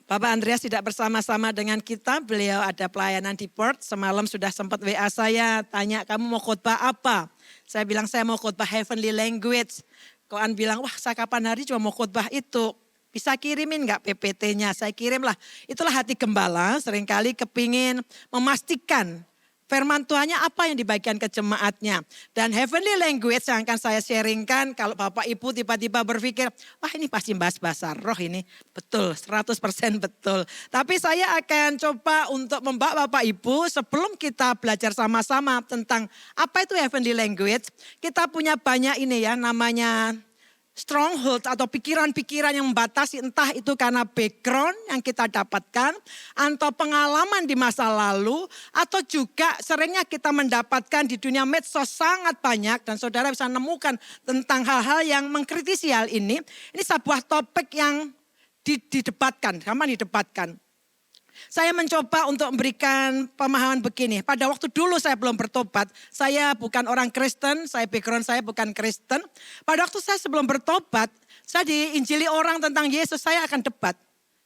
Bapak Andreas tidak bersama-sama dengan kita, beliau ada pelayanan di Perth. Semalam sudah sempat WA saya, tanya kamu mau khotbah apa? Saya bilang saya mau khotbah heavenly language. Koan bilang, wah saya kapan hari cuma mau khotbah itu. Bisa kirimin gak PPT-nya? Saya kirimlah. Itulah hati gembala, seringkali kepingin memastikan firman Tuhannya apa yang dibagikan ke jemaatnya. Dan heavenly language yang akan saya sharingkan, kalau Bapak Ibu tiba-tiba berpikir, wah ini pasti bahas bahasa roh ini. Betul, 100% betul. Tapi saya akan coba untuk membawa Bapak Ibu sebelum kita belajar sama-sama tentang apa itu heavenly language. Kita punya banyak ini ya, namanya stronghold atau pikiran-pikiran yang membatasi, entah itu karena background yang kita dapatkan atau pengalaman di masa lalu, atau juga seringnya kita mendapatkan di dunia medsos sangat banyak dan saudara bisa menemukan tentang hal-hal yang mengkritisi hal ini. Ini sebuah topik yang didebatkan, sama didebatkan. Saya mencoba untuk memberikan pemahaman begini. Pada waktu dulu saya belum bertobat, saya bukan orang Kristen, background saya bukan Kristen. Pada waktu saya sebelum bertobat, saya diinjili orang tentang Yesus, saya akan debat.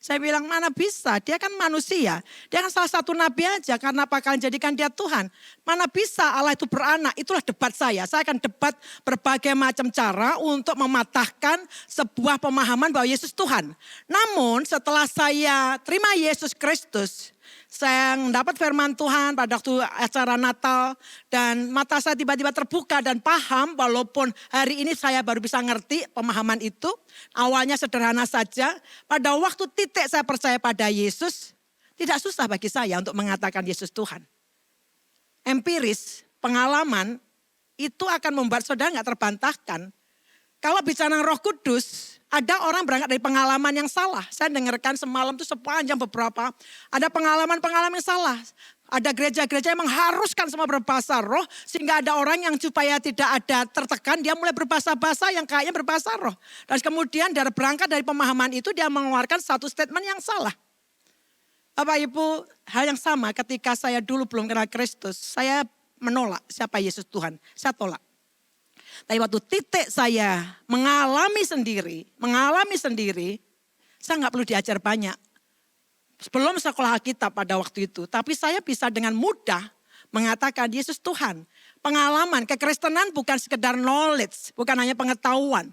Saya bilang mana bisa, dia kan manusia. Dia kan salah satu nabi aja, karena apa kalian jadikan dia Tuhan. Mana bisa Allah itu beranak, itulah debat saya. Saya akan debat berbagai macam cara untuk mematahkan sebuah pemahaman bahwa Yesus Tuhan. Namun setelah saya terima Yesus Kristus, saya mendapat firman Tuhan pada waktu acara Natal dan mata saya tiba-tiba terbuka dan paham walaupun hari ini saya baru bisa ngerti pemahaman itu. Awalnya sederhana saja, pada waktu titik saya percaya pada Yesus, tidak susah bagi saya untuk mengatakan Yesus Tuhan. Empiris, pengalaman itu akan membuat saudara gak terbantahkan. Kalau bicara Roh Kudus, ada orang berangkat dari pengalaman yang salah. Saya dengarkan semalam itu sepanjang beberapa. Ada pengalaman-pengalaman yang salah. Ada gereja-gereja yang mengharuskan semua berbahasa roh. Sehingga ada orang yang supaya tidak ada tertekan. Dia mulai berbahasa-bahasa yang kayaknya berbahasa roh. Dan kemudian dari berangkat dari pemahaman itu dia mengeluarkan satu statement yang salah. Bapak Ibu, hal yang sama ketika saya dulu belum kenal Kristus. Saya menolak siapa Yesus Tuhan. Saya tolak. Tapi waktu titik saya mengalami sendiri, saya nggak perlu diajar banyak. Belum sekolah Alkitab pada waktu itu, tapi saya bisa dengan mudah mengatakan Yesus Tuhan. Pengalaman, kekristenan bukan sekedar knowledge, bukan hanya pengetahuan.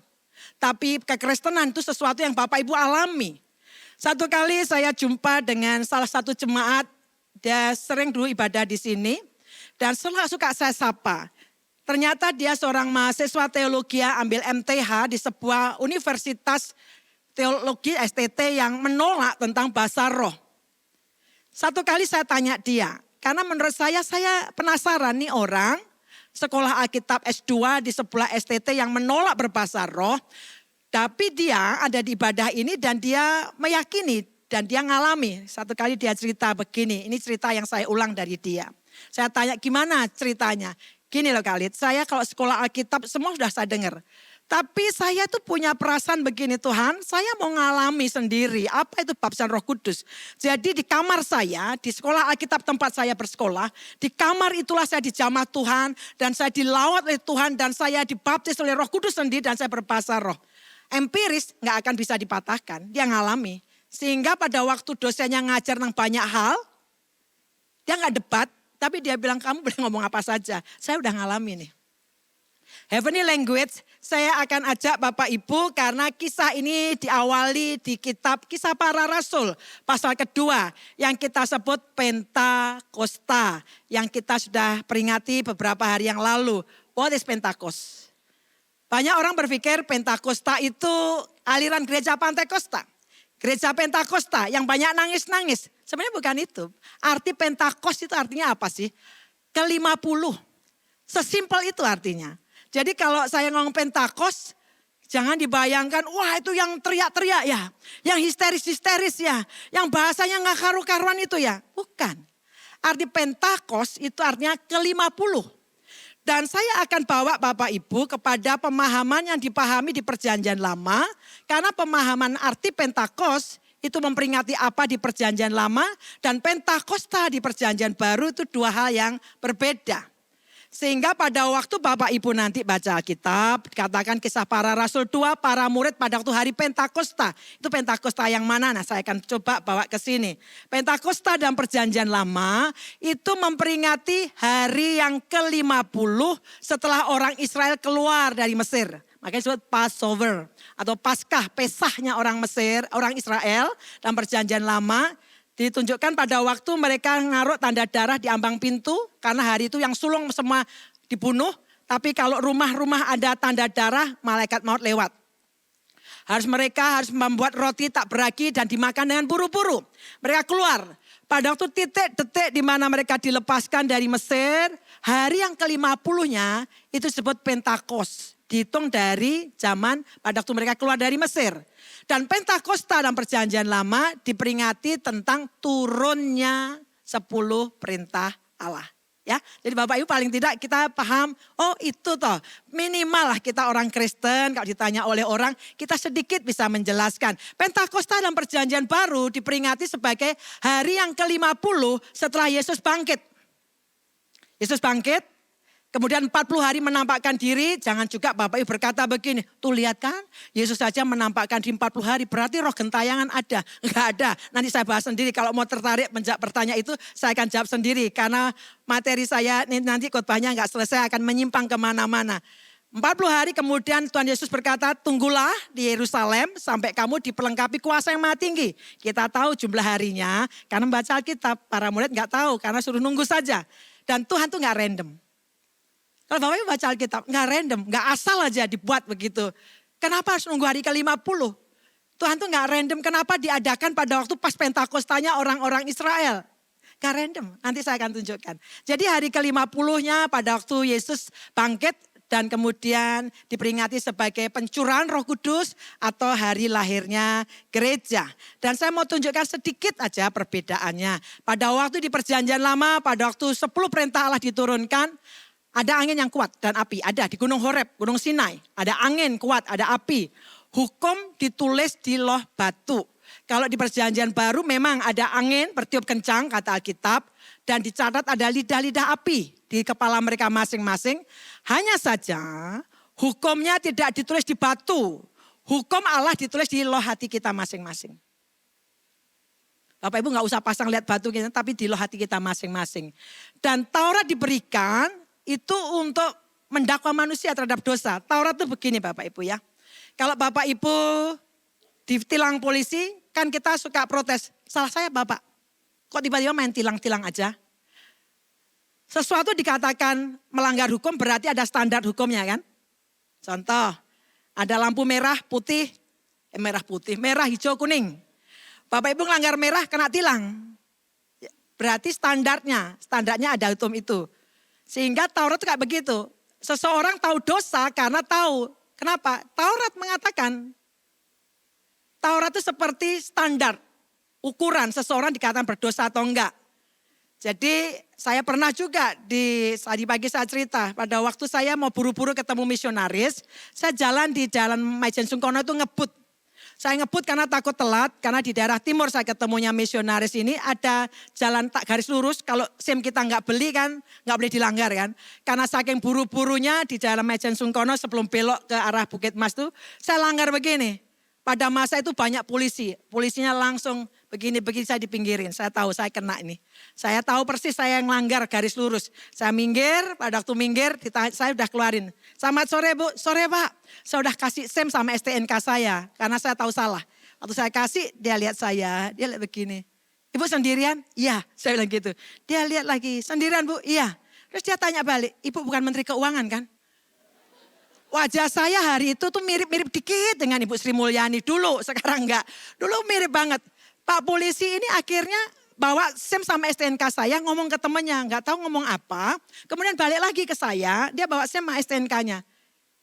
Tapi kekristenan itu sesuatu yang Bapak Ibu alami. Satu kali saya jumpa dengan salah satu jemaat, dia sering dulu ibadah di sini, dan suka saya sapa. Ternyata dia seorang mahasiswa teologi ambil MTH di sebuah universitas teologi STT yang menolak tentang bahasa roh. Satu kali saya tanya dia, karena menurut saya penasaran nih orang sekolah Alkitab S2 di sebuah STT yang menolak berbahasa roh. Tapi dia ada di ibadah ini dan dia meyakini dan dia ngalami. Satu kali dia cerita begini, ini cerita yang saya ulang dari dia. Saya tanya gimana ceritanya? Gini loh Khalid, saya kalau sekolah Alkitab semua sudah saya dengar. Tapi saya tuh punya perasaan begini Tuhan, saya mau ngalami sendiri apa itu baptisan Roh Kudus. Jadi di kamar saya, di sekolah Alkitab tempat saya bersekolah, di kamar itulah saya dijamah Tuhan dan saya dilawat oleh Tuhan dan saya dibaptis oleh Roh Kudus sendiri dan saya berbahasa roh. Empiris gak akan bisa dipatahkan, dia ngalami. Sehingga pada waktu dosennya ngajar tentang banyak hal, dia gak debat. Tapi dia bilang kamu boleh ngomong apa saja. Saya udah ngalami nih. Heavenly language saya akan ajak Bapak Ibu karena kisah ini diawali di kitab Kisah Para Rasul. Pasal kedua yang kita sebut Pentakosta. Yang kita sudah peringati beberapa hari yang lalu. What is Pentakos? Banyak orang berpikir Pentakosta itu aliran gereja Pantekosta. Gereja Pentakosta yang banyak nangis-nangis. Sebenarnya bukan itu. Arti Pentakos itu artinya apa sih? Ke-50. Sesimpel itu artinya. Jadi kalau saya ngomong Pentakos, jangan dibayangkan, wah itu yang teriak-teriak ya. Yang histeris-histeris ya. Yang bahasanya gak karu-karuan itu ya. Bukan. Arti Pentakos itu artinya ke-50. Dan saya akan bawa Bapak Ibu kepada pemahaman yang dipahami di Perjanjian Lama. Karena pemahaman arti Pentakos itu memperingati apa di Perjanjian Lama. Dan Pentakosta di Perjanjian Baru itu dua hal yang berbeda. Sehingga pada waktu Bapak Ibu nanti baca Alkitab, katakan Kisah Para Rasul 2, para murid pada waktu hari Pentakosta. Itu Pentakosta yang mana? Nah, saya akan coba bawa ke sini. Pentakosta dalam Perjanjian Lama itu memperingati hari yang ke-50 setelah orang Israel keluar dari Mesir. Makanya disebut Passover atau Paskah, Pesahnya orang Mesir, orang Israel dalam Perjanjian Lama. Ditunjukkan pada waktu mereka naruh tanda darah di ambang pintu. Karena hari itu yang sulung semua dibunuh. Tapi kalau rumah-rumah ada tanda darah, malaikat maut lewat. Mereka harus membuat roti tak beragi dan dimakan dengan buru-buru. Mereka keluar. Pada waktu titik detik di mana mereka dilepaskan dari Mesir. Hari yang ke-50-nya itu disebut Pentakos. Dihitung dari zaman pada waktu mereka keluar dari Mesir. Dan Pentakosta dalam Perjanjian Lama diperingati tentang turunnya 10 perintah Allah. Ya, jadi Bapak Ibu paling tidak kita paham, oh itu toh minimal lah kita orang Kristen kalau ditanya oleh orang kita sedikit bisa menjelaskan. Pentakosta dalam Perjanjian Baru diperingati sebagai hari yang ke-50 setelah Yesus bangkit. Yesus bangkit. Kemudian 40 hari menampakkan diri, jangan juga Bapak Ibu berkata begini, tuh lihat kan Yesus saja menampakkan di 40 hari, berarti roh gentayangan ada. Enggak ada, nanti saya bahas sendiri, kalau mau tertarik menjawab pertanyaan itu saya akan jawab sendiri. Karena materi saya nanti khotbahnya enggak selesai, akan menyimpang kemana-mana. 40 hari kemudian Tuhan Yesus berkata, tunggulah di Yerusalem sampai kamu diperlengkapi kuasa yang maha tinggi. Kita tahu jumlah harinya, karena membaca Alkitab, para murid enggak tahu, karena suruh nunggu saja. Dan Tuhan tuh enggak random. Kalau Bapak Ibu baca Alkitab, enggak random, enggak asal aja dibuat begitu. Kenapa harus nunggu hari ke-50? Tuhan tuh enggak random, kenapa diadakan pada waktu pas Pentakostanya orang-orang Israel? Enggak random, nanti saya akan tunjukkan. Jadi hari ke-50-nya pada waktu Yesus bangkit dan kemudian diperingati sebagai pencurahan Roh Kudus atau hari lahirnya gereja. Dan saya mau tunjukkan sedikit aja perbedaannya. Pada waktu di Perjanjian Lama, pada waktu 10 perintah Allah diturunkan, ada angin yang kuat dan api, ada di Gunung Horeb, Gunung Sinai. Ada angin kuat, ada api. Hukum ditulis di loh batu. Kalau di Perjanjian Baru memang ada angin bertiup kencang kata Alkitab. Dan dicatat ada lidah-lidah api di kepala mereka masing-masing. Hanya saja hukumnya tidak ditulis di batu. Hukum Allah ditulis di loh hati kita masing-masing. Bapak Ibu gak usah pasang lihat batu kita, tapi di loh hati kita masing-masing. Dan Taurat diberikan itu untuk mendakwa manusia terhadap dosa. Taurat itu begini Bapak Ibu ya. Kalau Bapak Ibu ditilang polisi, kan kita suka protes. Salah saya Bapak, kok tiba-tiba main tilang-tilang aja. Sesuatu dikatakan melanggar hukum berarti ada standar hukumnya kan. Contoh, ada lampu merah, putih, merah, hijau, kuning. Bapak Ibu melanggar merah kena tilang. Berarti standarnya ada hukum itu. Sehingga Taurat itu kayak begitu. Seseorang tahu dosa karena tahu. Kenapa? Taurat mengatakan. Taurat itu seperti standar. Ukuran seseorang dikatakan berdosa atau enggak. Jadi saya pernah juga tadi pagi saya cerita. Pada waktu saya mau buru-buru ketemu misionaris. Saya jalan di jalan Maijen Sungkono itu ngebut. Saya ngebut karena takut telat, karena di daerah timur saya ketemunya misionaris ini ada jalan tak garis lurus. Kalau SIM kita nggak beli kan, nggak boleh dilanggar kan. Karena saking buru-burunya di jalan Maijen Sungkono sebelum belok ke arah Bukit Mas tuh, saya langgar begini. Pada masa itu banyak polisi, polisinya langsung begini-begini saya dipinggirin. Saya tahu saya kena ini. Saya tahu persis saya yang langgar garis lurus. Saya minggir, pada waktu minggir saya udah keluarin. Selamat sore Bu, sore Pak. Saya udah kasih SIM sama STNK saya karena saya tahu salah. Waktu saya kasih dia lihat saya, dia lihat begini. Ibu sendirian? Iya, saya bilang gitu. Dia lihat lagi, sendirian Bu? Iya. Terus dia tanya balik, Ibu bukan Menteri Keuangan kan? Wajah saya hari itu tuh mirip-mirip dikit dengan Ibu Sri Mulyani dulu, sekarang enggak. Dulu mirip banget. Pak polisi ini akhirnya bawa SIM sama STNK saya ngomong ke temennya, enggak tahu ngomong apa. Kemudian balik lagi ke saya, dia bawa SIM sama STNK-nya.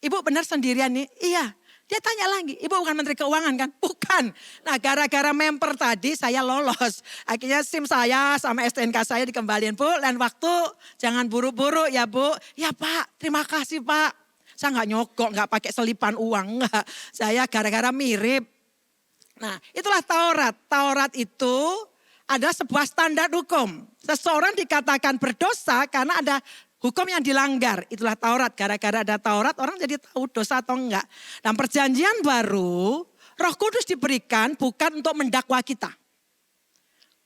Ibu benar sendirian nih? Iya. Dia tanya lagi, Ibu bukan Menteri Keuangan kan? Bukan. Nah gara-gara memper tadi saya lolos. Akhirnya SIM saya sama STNK saya dikembaliin Bu. Lain waktu jangan buru-buru ya Bu. Ya Pak, terima kasih Pak. Saya nggak nyogok, nggak pakai selipan uang, enggak. Saya gara-gara mirip. Nah itulah Taurat. Taurat itu adalah sebuah standar hukum. Seseorang dikatakan berdosa karena ada Hukum yang dilanggar, itulah Taurat. Gara-gara ada Taurat, orang jadi tahu dosa atau enggak. Dan perjanjian baru, Roh Kudus diberikan bukan untuk mendakwa kita.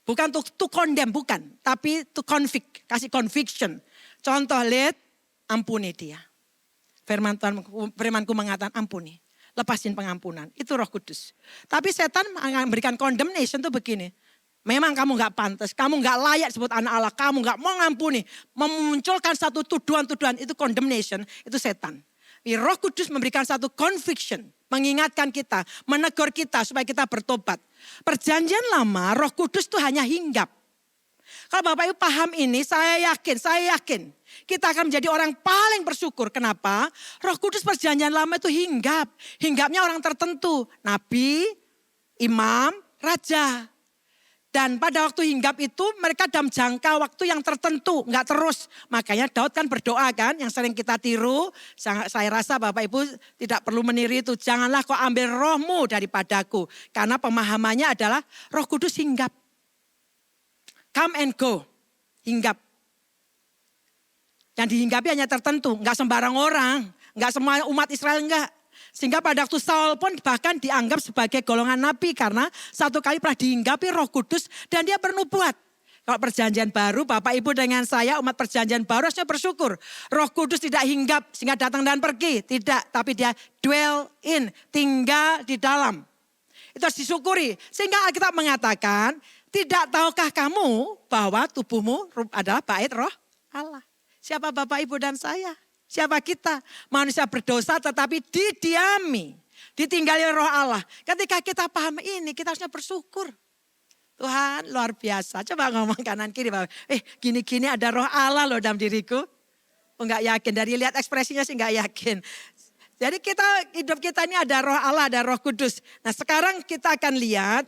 Bukan untuk to condemn, bukan. Tapi to convict, kasih conviction. Contoh, lihat, ampuni dia. Firmanku mengatakan ampuni. Lepasin pengampunan. Itu Roh Kudus. Tapi setan memberikan condemnation itu begini. Memang kamu gak pantas, kamu gak layak disebut anak Allah, kamu gak mau ngampuni. Memunculkan satu tuduhan-tuduhan, itu condemnation, itu setan. Roh Kudus memberikan satu conviction, mengingatkan kita, menegur kita supaya kita bertobat. Perjanjian lama, Roh Kudus itu hanya hinggap. Kalau Bapak Ibu paham ini, saya yakin. Kita akan menjadi orang paling bersyukur. Kenapa? Roh Kudus perjanjian lama itu hinggap. Hinggapnya orang tertentu, nabi, imam, raja. Dan pada waktu hinggap itu mereka dalam jangka waktu yang tertentu, enggak terus. Makanya Daud kan berdoa kan, yang sering kita tiru. Saya rasa Bapak Ibu tidak perlu meniru itu. Janganlah kau ambil rohmu daripadaku. Karena pemahamannya adalah Roh Kudus hinggap. Come and go, hinggap. Yang dihinggapi hanya tertentu, enggak sembarang orang. Enggak semua umat Israel enggak. Sehingga pada waktu Saul pun bahkan dianggap sebagai golongan nabi karena satu kali pernah dihinggapi Roh Kudus dan dia bernubuat. Kalau perjanjian baru, Bapak Ibu dengan saya umat perjanjian baru harusnya bersyukur. Roh Kudus tidak hinggap sehingga datang dan pergi. Tidak, tapi dia dwell in, tinggal di dalam. Itu harus disyukuri. Sehingga Alkitab mengatakan, tidak tahukah kamu bahwa tubuhmu adalah bait Roh Allah. Siapa Bapak Ibu dan saya? Siapa kita? Manusia berdosa tetapi didiami. Ditinggali Roh Allah. Ketika kita paham ini, kita harusnya bersyukur. Tuhan luar biasa. Coba ngomong kanan kiri. Gini-gini ada Roh Allah loh dalam diriku. Enggak yakin. Dari lihat ekspresinya sih enggak yakin. Jadi hidup kita ini ada Roh Allah, ada Roh Kudus. Nah sekarang kita akan lihat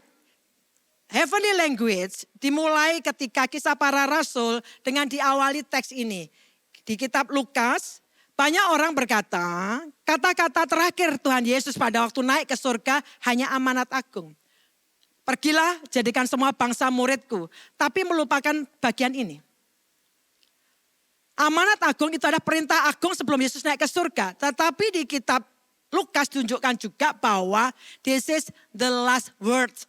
heavenly language dimulai ketika Kisah Para Rasul dengan diawali teks ini. Di kitab Lukas, banyak orang berkata, kata-kata terakhir Tuhan Yesus pada waktu naik ke surga hanya amanat agung. Pergilah jadikan semua bangsa muridku, tapi melupakan bagian ini. Amanat agung itu adalah perintah agung sebelum Yesus naik ke surga. Tetapi di kitab Lukas tunjukkan juga bahwa this is the last words.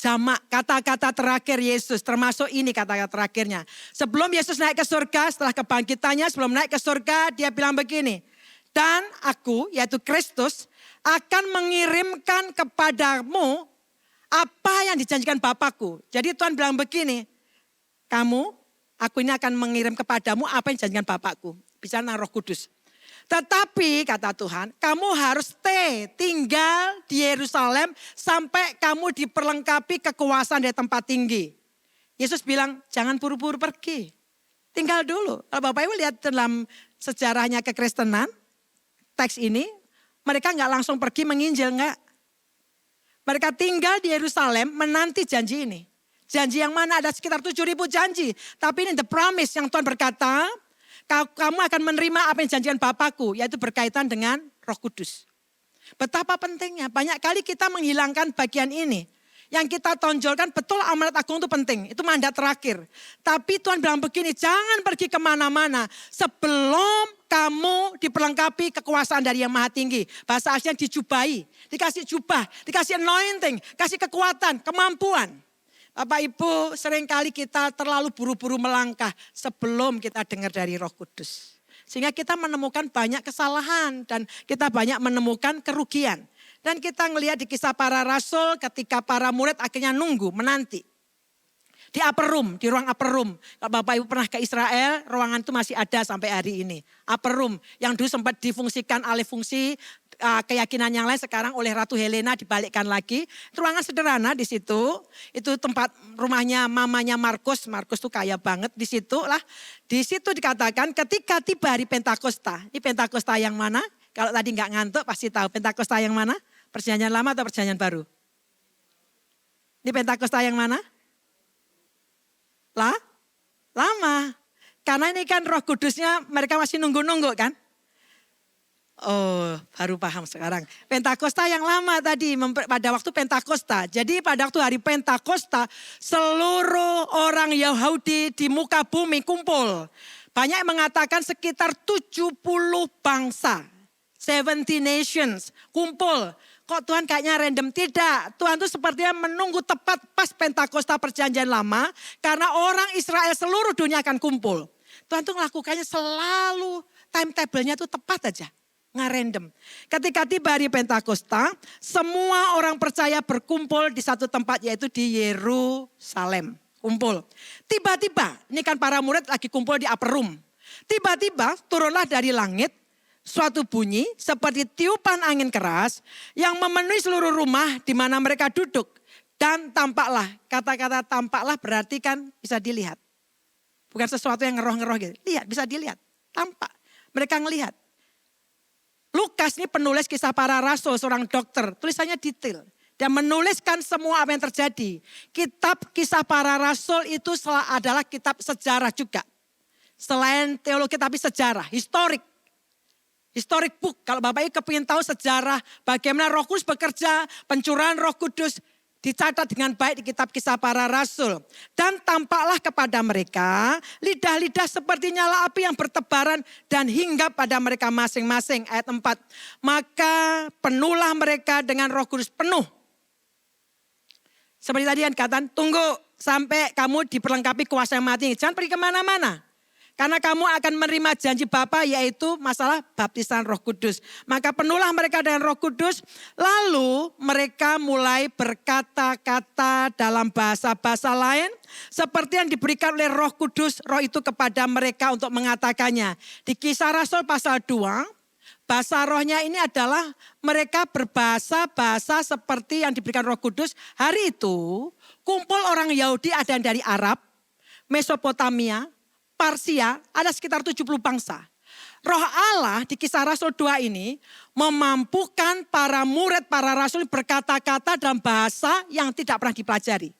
Jamak kata-kata terakhir Yesus, termasuk ini kata-kata terakhirnya. Sebelum Yesus naik ke surga, setelah kebangkitannya, sebelum naik ke surga, dia bilang begini. Dan aku, yaitu Kristus, akan mengirimkan kepadamu apa yang dijanjikan Bapakku. Jadi Tuhan bilang begini, aku ini akan mengirim kepadamu apa yang dijanjikan Bapakku. Bicara tentang Roh Kudus. Tetapi kata Tuhan, kamu harus tinggal di Yerusalem sampai kamu diperlengkapi kekuasaan dari tempat tinggi. Yesus bilang, jangan buru-buru pergi. Tinggal dulu. Kalau Bapak Ibu lihat dalam sejarahnya kekristenan, teks ini, mereka nggak langsung pergi menginjil, enggak. Mereka tinggal di Yerusalem menanti janji ini. Janji yang mana ada sekitar 7.000 janji. Tapi ini the promise yang Tuhan berkata, kamu akan menerima apa yang dijanjikan Bapakku, yaitu berkaitan dengan Roh Kudus. Betapa pentingnya, banyak kali kita menghilangkan bagian ini. Yang kita tonjolkan betul amanat agung itu penting, itu mandat terakhir. Tapi Tuhan bilang begini, jangan pergi kemana-mana sebelum kamu diperlengkapi kekuasaan dari Yang Maha Tinggi. Bahasa aslinya dijubahi, dikasih jubah, dikasih anointing, kasih kekuatan, kemampuan. Bapak Ibu, seringkali kita terlalu buru-buru melangkah sebelum kita dengar dari Roh Kudus. Sehingga kita menemukan banyak kesalahan dan kita banyak menemukan kerugian. Dan kita ngelihat di Kisah Para Rasul ketika para murid akhirnya nunggu, menanti. Di upper room, di ruang upper room. Kalau Bapak Ibu pernah ke Israel, ruangan itu masih ada sampai hari ini. Upper room yang dulu sempat difungsikan alih fungsi keyakinan yang lain, sekarang oleh Ratu Helena dibalikkan lagi. Ruangan sederhana di situ, itu tempat rumahnya mamanya Markus. Markus tuh kaya banget di situ lah. Di situ dikatakan ketika tiba hari Pentakosta. Ini Pentakosta yang mana? Kalau tadi nggak ngantuk pasti tahu Pentakosta yang mana? Perjanjian Lama atau Perjanjian Baru? Ini Pentakosta yang mana? Lama. Karena ini kan Roh Kudusnya mereka masih nunggu-nunggu kan? Oh, baru paham sekarang. Pentakosta yang lama tadi, pada waktu Pentakosta. Jadi pada waktu hari Pentakosta, seluruh orang Yahudi di muka bumi kumpul. Banyak yang mengatakan sekitar 70 bangsa. 70 nations kumpul. Kok Tuhan kayaknya random? Tidak. Tuhan itu sepertinya menunggu tepat pas Pentakosta Perjanjian Lama. Karena orang Israel seluruh dunia akan kumpul. Tuhan tuh melakukannya selalu timetable-nya tuh tepat aja. Nggak random. Ketika tiba hari Pentakosta, semua orang percaya berkumpul di satu tempat yaitu di Yerusalem. Kumpul. Tiba-tiba, ini kan para murid lagi kumpul di upper room. Tiba-tiba turunlah dari langit suatu bunyi seperti tiupan angin keras yang memenuhi seluruh rumah di mana mereka duduk. Dan tampaklah, kata-kata tampaklah berarti kan bisa dilihat. Bukan sesuatu yang ngeroh-ngeroh gitu. Lihat, bisa dilihat. Tampak. Mereka ngelihat. Lukas ini penulis kisah para rasul, seorang dokter. Tulisannya detail. Dia menuliskan semua apa yang terjadi. Kitab kisah para rasul itu adalah kitab sejarah juga. Selain teologi tapi sejarah, historik. Historic book. Kalau Bapak Ibu kepingin tahu sejarah bagaimana Roh Kudus bekerja, pencurahan Roh Kudus dicatat dengan baik di kitab kisah para rasul. Dan tampaklah kepada mereka lidah-lidah seperti nyala api yang bertebaran dan hinggap pada mereka masing-masing. Ayat 4. Maka penuhlah mereka dengan Roh Kudus penuh. Seperti tadi yang katakan, tunggu sampai kamu diperlengkapi kuasa yang mati. Jangan pergi kemana-mana. Karena kamu akan menerima janji Bapa yaitu masalah baptisan Roh Kudus. Maka penuhlah mereka dengan Roh Kudus. Lalu mereka mulai berkata-kata dalam bahasa-bahasa lain. Seperti yang diberikan oleh Roh Kudus. Roh itu kepada mereka untuk mengatakannya. Di Kisah Rasul pasal 2. Bahasa rohnya ini adalah mereka berbahasa-bahasa seperti yang diberikan Roh Kudus. Hari itu kumpul orang Yahudi, ada yang dari Arab, Mesopotamia, Parsia, ada sekitar 70 bangsa. Roh Allah di Kisah Rasul 2 ini memampukan para murid, para rasul berkata-kata dalam bahasa yang tidak pernah dipelajari.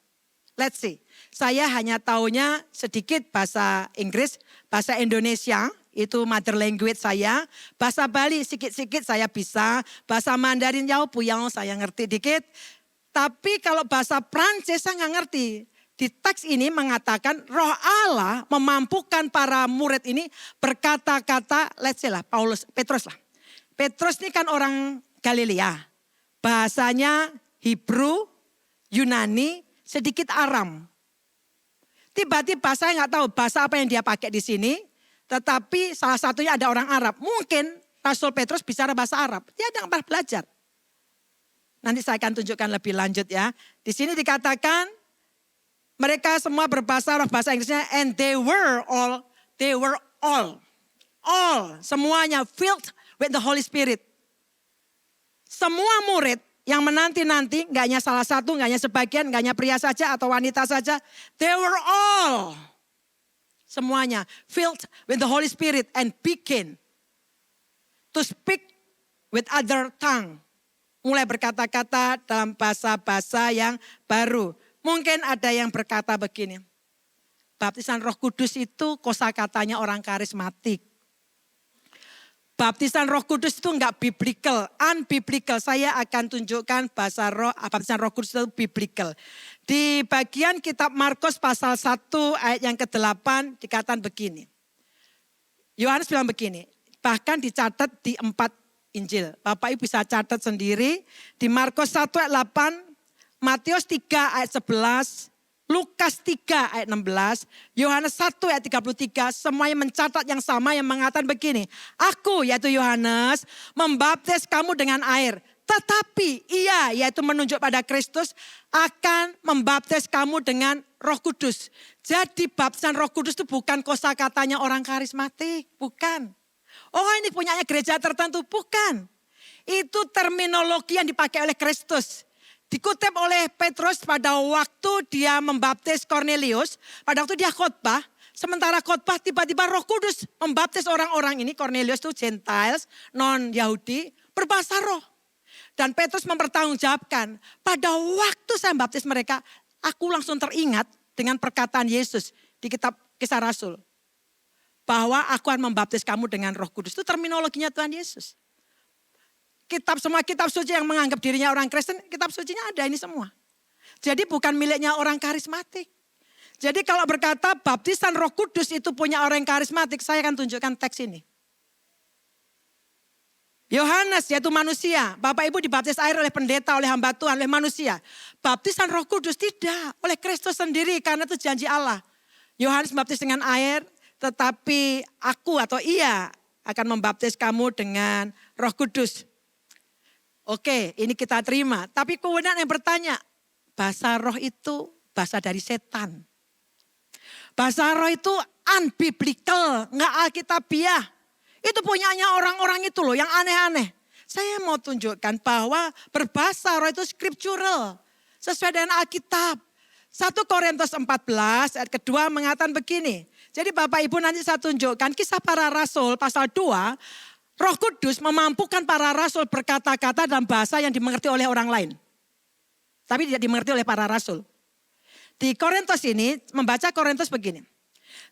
Let's see, saya hanya taunya sedikit bahasa Inggris, bahasa Indonesia, itu mother language saya. Bahasa Bali sedikit-sedikit saya bisa, bahasa Mandarin Puyao saya ngerti dikit. Tapi kalau bahasa Prancis saya nggak ngerti. Di teks ini mengatakan Roh Allah memampukan para murid ini berkata-kata, let's say lah, Petrus lah. Petrus ini kan orang Galilea. Bahasanya Hebrew, Yunani, sedikit Aram. Tiba-tiba saya nggak tahu bahasa apa yang dia pakai di sini. Tetapi salah satunya ada orang Arab. Mungkin Rasul Petrus bicara bahasa Arab. Dia tidak pernah belajar. Nanti saya akan tunjukkan lebih lanjut ya. Di sini dikatakan mereka semua berbahasa bahasa Inggrisnya and they were all, semuanya filled with the Holy Spirit. Semua murid yang menanti-nanti, gak hanya salah satu, gak hanya sebagian, gak hanya pria saja atau wanita saja. They were all, semuanya filled with the Holy Spirit and began to speak with other tongue. Mulai berkata-kata dalam bahasa-bahasa yang baru. Mungkin ada yang berkata begini, baptisan Roh Kudus itu kosakatanya orang karismatik. Baptisan Roh Kudus itu enggak biblical, unbiblical. Saya akan tunjukkan baptisan Roh Kudus itu biblical. Di bagian kitab Markus pasal 1 ayat yang ke-8 dikatakan begini. Yohanes bilang begini, bahkan dicatat di 4 Injil. Bapak Ibu bisa catat sendiri di Markus 1 ayat 8, Matius 3 ayat 11, Lukas 3 ayat 16, Yohanes 1 ayat 33, semuanya mencatat yang sama yang mengatakan begini. Aku yaitu Yohanes membaptis kamu dengan air. Tetapi ia yaitu menunjuk pada Kristus akan membaptis kamu dengan Roh Kudus. Jadi baptisan Roh Kudus itu bukan kosakatanya orang karismatik, bukan. Oh ini punyanya gereja tertentu, bukan. Itu terminologi yang dipakai oleh Kristus. Dikutip oleh Petrus pada waktu dia membaptis Cornelius, pada waktu dia khotbah, sementara khotbah tiba-tiba Roh Kudus membaptis orang-orang ini, Cornelius itu Gentiles, non-Yahudi, berbahasa roh. Dan Petrus mempertanggungjawabkan, pada waktu saya membaptis mereka, aku langsung teringat dengan perkataan Yesus di kitab Kisah Rasul. Bahwa aku akan membaptis kamu dengan Roh Kudus, itu terminologinya Tuhan Yesus. Semua kitab suci yang menganggap dirinya orang Kristen, kitab sucinya ada ini semua. Jadi bukan miliknya orang karismatik. Jadi kalau berkata baptisan Roh Kudus itu punya orang yang karismatik, saya akan tunjukkan teks ini. Yohanes yaitu manusia. Bapak Ibu dibaptis air oleh pendeta, oleh hamba Tuhan, oleh manusia. Baptisan Roh Kudus tidak, oleh Kristus sendiri karena itu janji Allah. Yohanes membaptis dengan air, tetapi aku atau ia akan membaptis kamu dengan Roh Kudus. Oke, ini kita terima. Tapi kemudian yang bertanya, bahasa roh itu bahasa dari setan. Bahasa roh itu unbiblical, enggak alkitabiah. Itu punyanya orang-orang itu loh yang aneh-aneh. Saya mau tunjukkan bahwa berbahasa roh itu scriptural. Sesuai dengan Alkitab. 1 Korintus 14 ayat kedua mengatakan begini. Jadi Bapak Ibu nanti saya tunjukkan kisah para rasul pasal 2. Roh Kudus memampukan para rasul berkata-kata dalam bahasa yang dimengerti oleh orang lain. Tapi tidak dimengerti oleh para rasul. Di Korintus ini membaca Korintus begini.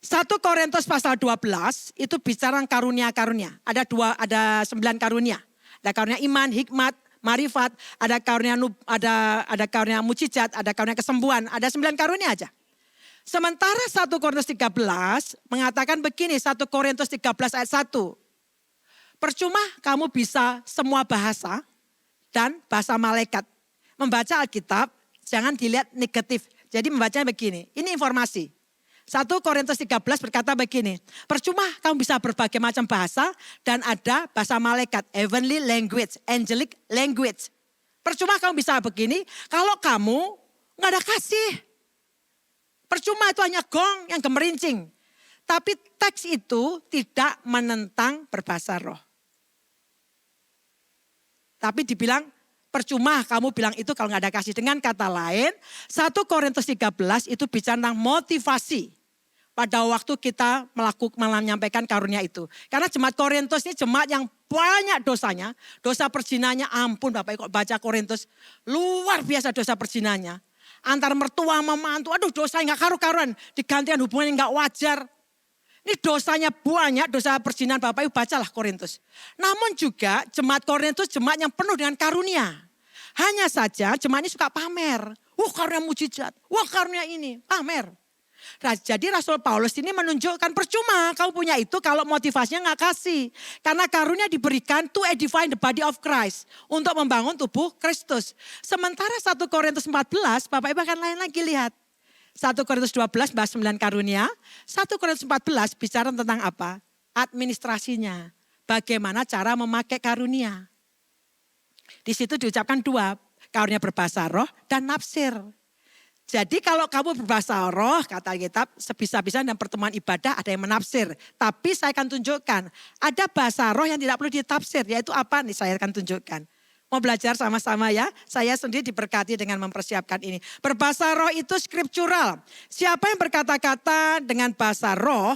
1 Korintus pasal 12 itu bicara karunia-karunia. Ada 9 karunia. Ada karunia iman, hikmat, marifat, ada karunia mujizat, ada karunia kesembuhan, ada 9 karunia aja. Sementara 1 Korintus 13 mengatakan begini, 1 Korintus 13 ayat 1. Percuma kamu bisa semua bahasa dan bahasa malaikat. Membaca Alkitab jangan dilihat negatif. Jadi membacanya begini, ini informasi. 1 Korintus 13 berkata begini, percuma kamu bisa berbagai macam bahasa dan ada bahasa malaikat, heavenly language, angelic language. Percuma kamu bisa begini kalau kamu nggak ada kasih. Percuma itu hanya gong yang gemerincing. Tapi teks itu tidak menentang berbahasa roh. Tapi dibilang percuma kamu bilang itu kalau nggak ada kasih. Dengan kata lain 1 Korintus 13 itu bicara tentang motivasi. Pada waktu kita menyampaikan karunia itu. Karena jemaat Korintus ini jemaat yang banyak dosanya. Dosa perzinanya ampun Bapak Ibu baca Korintus. Luar biasa dosa perzinanya. Antara mertua sama mantu. Aduh dosanya gak karu-karuan. Digantikan hubungan yang gak wajar. Ini dosanya banyak. Dosa perzinan Bapak Ibu bacalah Korintus. Namun juga jemaat Korintus jemaat yang penuh dengan karunia. Hanya saja jemaat ini suka pamer. Wah karunia mujizat. Wah karunia ini. Pamer. Jadi Rasul Paulus ini menunjukkan percuma kamu punya itu kalau motivasinya gak kasih. Karena karunia diberikan to edify the body of Christ. Untuk membangun tubuh Kristus. Sementara 1 Korintus 14 Bapak Ibu akan lain lagi lihat. 1 Korintus 12 bahas 9 karunia. 1 Korintus 14 bicara tentang apa? Administrasinya. Bagaimana cara memakai karunia. Di situ diucapkan 2. Karunia berbahasa roh dan nafsir. Jadi kalau kamu berbahasa roh, kata Alkitab, sebisa-bisa dalam pertemuan ibadah ada yang menafsir. Tapi saya akan tunjukkan, ada bahasa roh yang tidak perlu ditafsir, yaitu apa nih saya akan tunjukkan. Mau belajar sama-sama ya, saya sendiri diberkati dengan mempersiapkan ini. Berbahasa roh itu skriptural. Siapa yang berkata-kata dengan bahasa roh,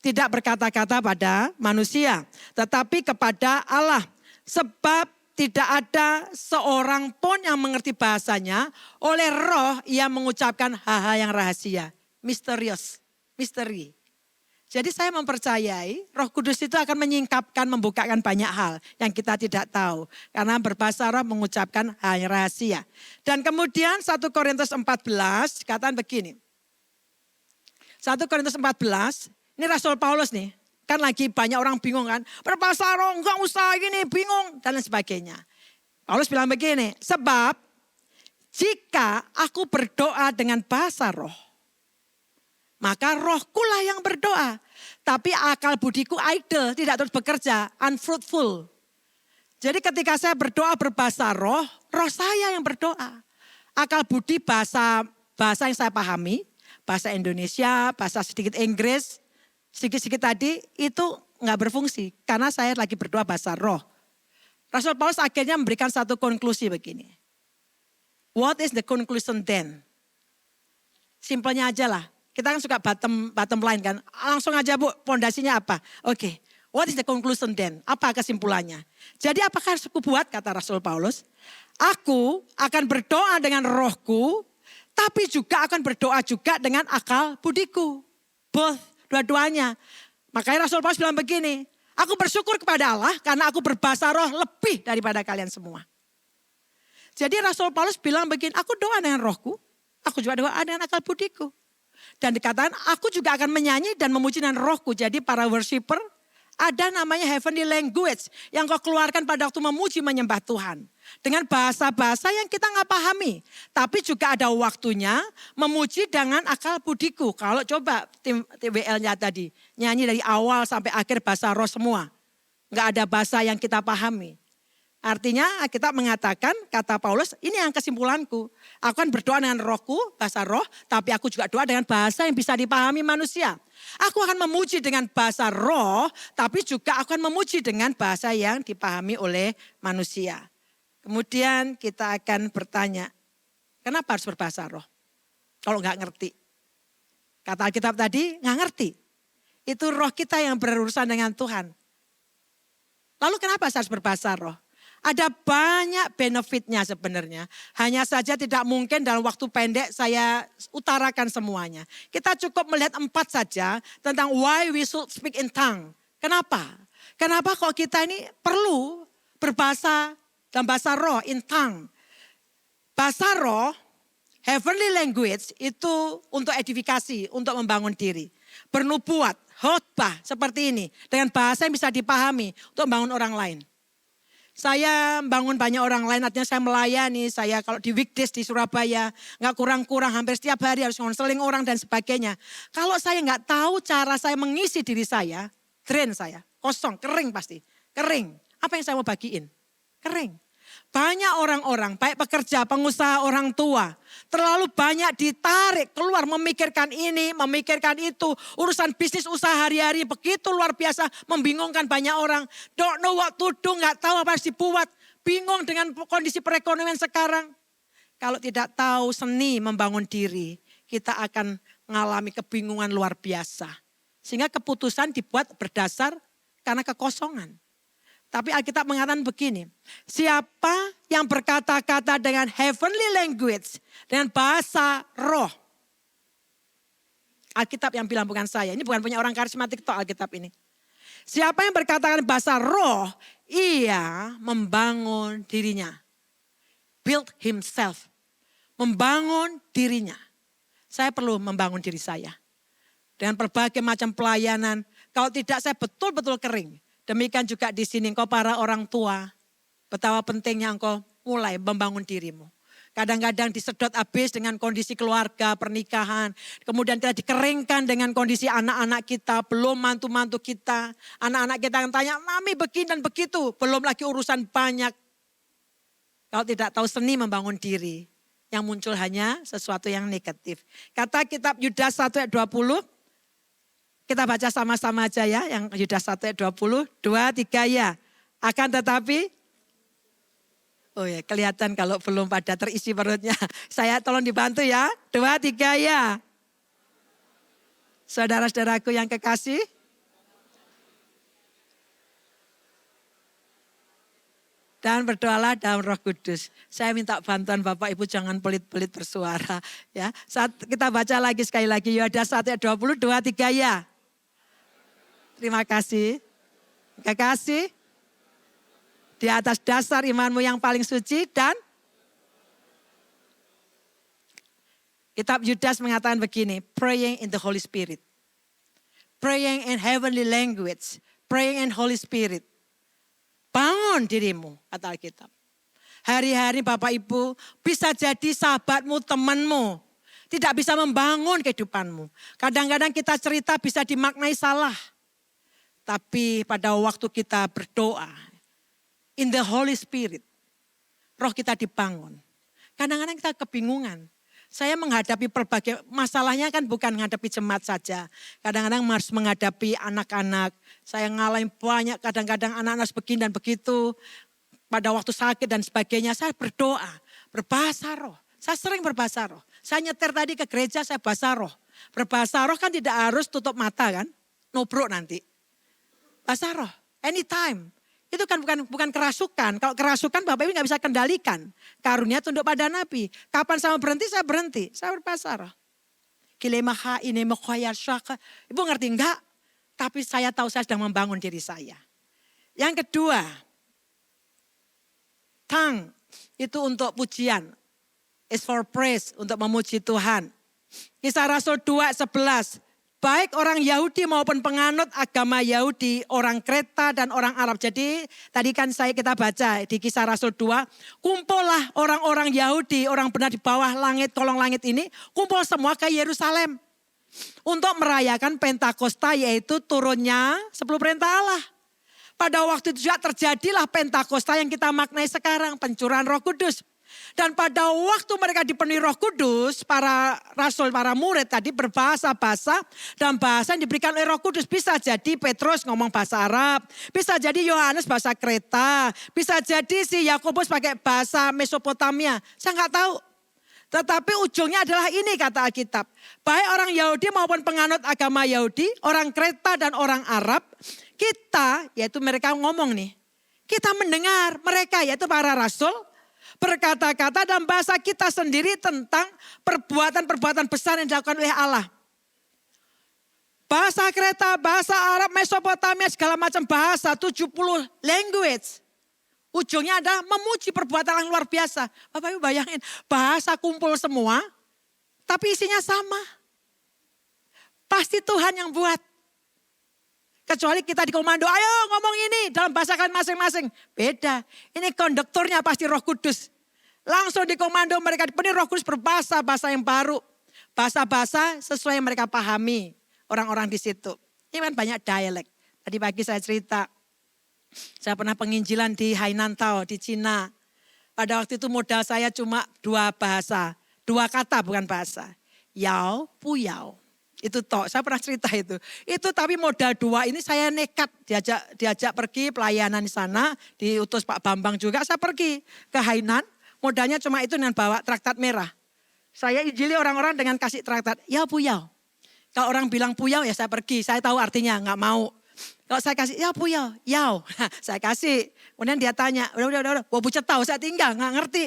tidak berkata-kata pada manusia, tetapi kepada Allah. Sebab tidak ada seorang pun yang mengerti bahasanya. Oleh roh ia mengucapkan hal-hal yang rahasia. Misterius. Misteri. Jadi saya mempercayai Roh Kudus itu akan menyingkapkan, membukakan banyak hal yang kita tidak tahu. Karena berbahasa roh mengucapkan hal yang rahasia. Dan kemudian 1 Korintus 14 katakan begini. 1 Korintus 14 ini Rasul Paulus nih. Kan lagi banyak orang bingung kan. Berbahasa roh enggak usah gini bingung dan lain sebagainya. Paulus bilang begini. Sebab jika aku berdoa dengan bahasa roh. Maka rohkulah yang berdoa. Tapi akal budiku idle. Tidak terus bekerja. Unfruitful. Jadi ketika saya berdoa berbahasa roh. Roh saya yang berdoa. Akal budi bahasa yang saya pahami. Bahasa Indonesia, bahasa sedikit Inggris. Sedikit-sedikit tadi itu nggak berfungsi karena saya lagi berdoa bahasa roh. Rasul Paulus akhirnya memberikan satu konklusi begini. What is the conclusion then? Simpelnya aja lah. Kita kan suka bottom line kan. Langsung aja Bu, pondasinya apa? Oke. What is the conclusion then? Apa kesimpulannya? Jadi apakah harus aku buat kata Rasul Paulus? Aku akan berdoa dengan rohku, tapi juga akan berdoa juga dengan akal budiku. Both. Dua-duanya. Makanya Rasul Paulus bilang begini. Aku bersyukur kepada Allah karena aku berbahasa roh lebih daripada kalian semua. Jadi Rasul Paulus bilang begini. Aku doa dengan rohku. Aku juga doa dengan akal budiku. Dan dikatakan aku juga akan menyanyi dan memuji dengan rohku. Jadi para worshiper ada namanya heavenly language yang kau keluarkan pada waktu memuji menyembah Tuhan. Dengan bahasa-bahasa yang kita nggak pahami. Tapi juga ada waktunya memuji dengan akal budiku. Kalau coba tim TWL-nya tadi nyanyi dari awal sampai akhir bahasa roh semua. Nggak ada bahasa yang kita pahami. Artinya kita mengatakan, kata Paulus, ini yang kesimpulanku. Aku kan berdoa dengan rohku, bahasa roh, tapi aku juga doa dengan bahasa yang bisa dipahami manusia. Aku akan memuji dengan bahasa roh, tapi juga akan memuji dengan bahasa yang dipahami oleh manusia. Kemudian kita akan bertanya, kenapa harus berbahasa roh? Kalau nggak ngerti. Kata Alkitab tadi, nggak ngerti. Itu roh kita yang berurusan dengan Tuhan. Lalu kenapa harus berbahasa roh? Ada banyak benefitnya sebenarnya. Hanya saja tidak mungkin dalam waktu pendek saya utarakan semuanya. Kita cukup melihat 4 saja tentang why we should speak in tongue. Kenapa? Kenapa kok kita ini perlu berbahasa dalam bahasa roh, in tongue. Bahasa roh, heavenly language itu untuk edifikasi, untuk membangun diri. Bernubuat, khotbah seperti ini. Dengan bahasa yang bisa dipahami untuk membangun orang lain. Saya membangun banyak orang lain, artinya saya melayani, saya kalau di weekdays di Surabaya, nggak kurang-kurang hampir setiap hari harus konseling orang dan sebagainya. Kalau saya nggak tahu cara saya mengisi diri saya, drain saya, kosong, kering pasti, kering. Apa yang saya mau bagiin? Kering. Banyak orang-orang, baik pekerja, pengusaha, orang tua, terlalu banyak ditarik keluar memikirkan ini, memikirkan itu. Urusan bisnis usaha hari-hari begitu luar biasa, membingungkan banyak orang. Don't know what to do, gak tahu apa harus dibuat. Bingung dengan kondisi perekonomian sekarang. Kalau tidak tahu seni membangun diri, kita akan mengalami kebingungan luar biasa. Sehingga keputusan dibuat berdasar karena kekosongan. Tapi Alkitab mengatakan begini, siapa yang berkata-kata dengan heavenly language, dengan bahasa roh. Alkitab yang bilang bukan saya, ini bukan punya orang karismatik toh Alkitab ini. Siapa yang berkata-kata bahasa roh, ia membangun dirinya. Build himself, membangun dirinya. Saya perlu membangun diri saya. Dengan berbagai macam pelayanan, kalau tidak saya betul-betul kering. Demikian juga di sini engkau para orang tua, betapa pentingnya engkau mulai membangun dirimu. Kadang-kadang disedot habis dengan kondisi keluarga, pernikahan. Kemudian kita dikeringkan dengan kondisi anak-anak kita, belum mantu-mantu kita. Anak-anak kita akan tanya, mami begini dan begitu. Belum lagi urusan banyak. Kalau tidak tahu seni membangun diri, yang muncul hanya sesuatu yang negatif. Kata kitab Yudas 1 ayat 20, kita baca sama-sama aja ya, yang Yudas 1 ayat 20, 2, 3 ya. Akan tetapi, oh ya kelihatan kalau belum pada terisi perutnya. Saya tolong dibantu ya, 2, 3 ya. Saudara-saudaraku yang kekasih. Dan berdoalah dalam Roh Kudus. Saya minta bantuan Bapak Ibu jangan pelit-pelit bersuara. Ya, saat kita baca lagi sekali lagi, Yudas 1 ayat 20, 2, 3 ya. Terima kasih. Kekasih. Di atas dasar imanmu yang paling suci dan kitab Yudas mengatakan begini, praying in the Holy Spirit. Praying in heavenly language. Praying in Holy Spirit. Bangun dirimu, kata Alkitab. Hari-hari Bapak Ibu bisa jadi sahabatmu, temanmu. Tidak bisa membangun kehidupanmu. Kadang-kadang kita cerita bisa dimaknai salah. Tapi pada waktu kita berdoa, in the Holy Spirit, roh kita dibangun. Kadang-kadang kita kebingungan. Saya menghadapi berbagai masalahnya kan bukan menghadapi jemaat saja. Kadang-kadang harus menghadapi anak-anak. Saya ngalamin banyak kadang-kadang anak-anak begini dan begitu. Pada waktu sakit dan sebagainya saya berdoa, berbahasa roh. Saya sering berbahasa roh. Saya nyetir tadi ke gereja saya bahasa roh. Berbahasa roh kan tidak harus tutup mata kan. Nubruk nanti. Bahasa roh, anytime. Itu kan bukan kerasukan. Kalau kerasukan Bapak Ibu gak bisa kendalikan. Karunia tunduk pada Nabi. Kapan saya berhenti, saya berhenti. Saya berbahasa roh. Kilemaha ini mekhoyar syaka. Ibu ngerti enggak? Tapi saya tahu saya sedang membangun diri saya. Yang kedua, tongue itu untuk pujian. Is for praise, untuk memuji Tuhan. Kisah Rasul 2:11. Baik orang Yahudi maupun penganut agama Yahudi, orang Kreta dan orang Arab. Jadi tadi kan kita baca di Kisah Rasul 2. Kumpullah orang-orang Yahudi, orang benar di bawah langit, kolong langit ini. Kumpul semua ke Yerusalem. Untuk merayakan Pentakosta, yaitu turunnya 10 perintah Allah. Pada waktu itu juga terjadilah Pentakosta yang kita maknai sekarang, pencurahan Roh Kudus. Dan pada waktu mereka dipenuhi Roh Kudus, para rasul, para murid tadi berbahasa-bahasa dan bahasa yang diberikan oleh Roh Kudus. Bisa jadi Petrus ngomong bahasa Arab, bisa jadi Yohanes bahasa Kreta, bisa jadi si Yakobus pakai bahasa Mesopotamia. Saya nggak tahu. Tetapi ujungnya adalah ini kata Alkitab. Baik orang Yahudi maupun penganut agama Yahudi, orang Kreta dan orang Arab, kita, yaitu mereka ngomong nih, kita mendengar mereka yaitu para rasul, berkata-kata dalam bahasa kita sendiri tentang perbuatan-perbuatan besar yang dilakukan oleh Allah. Bahasa Kreta, bahasa Arab, Mesopotamia, segala macam bahasa, 70 language. Ujungnya adalah memuji perbuatan yang luar biasa. Bapak Ibu bayangin, bahasa kumpul semua, tapi isinya sama. Pasti Tuhan yang buat. Kecuali kita dikomando, ayo ngomong ini dalam bahasa kalian masing-masing. Beda, ini konduktornya pasti Roh Kudus. Langsung dikomando mereka dipenuhi Roh Kudus berbahasa-bahasa yang baru. Bahasa-bahasa sesuai yang mereka pahami orang-orang di situ. Ini kan banyak dialek. Tadi pagi saya cerita, saya pernah penginjilan di Hainantao di Cina. Pada waktu itu modal saya cuma 2 bahasa, 2 kata bukan bahasa. Yao, puyao. Itu toh, saya pernah cerita itu. Itu tapi modal 2 ini saya nekat diajak pergi pelayanan di sana. Diutus Pak Bambang juga, saya pergi ke Hainan. Modalnya cuma itu dengan bawa traktat merah. Saya injili orang-orang dengan kasih traktat, ya puyau. Kalau orang bilang puyau ya saya pergi, saya tahu artinya nggak mau. Kalau saya kasih, ya puyau, yau. Saya kasih. Kemudian dia tanya, udah, bobu cetau saya tinggal, nggak ngerti.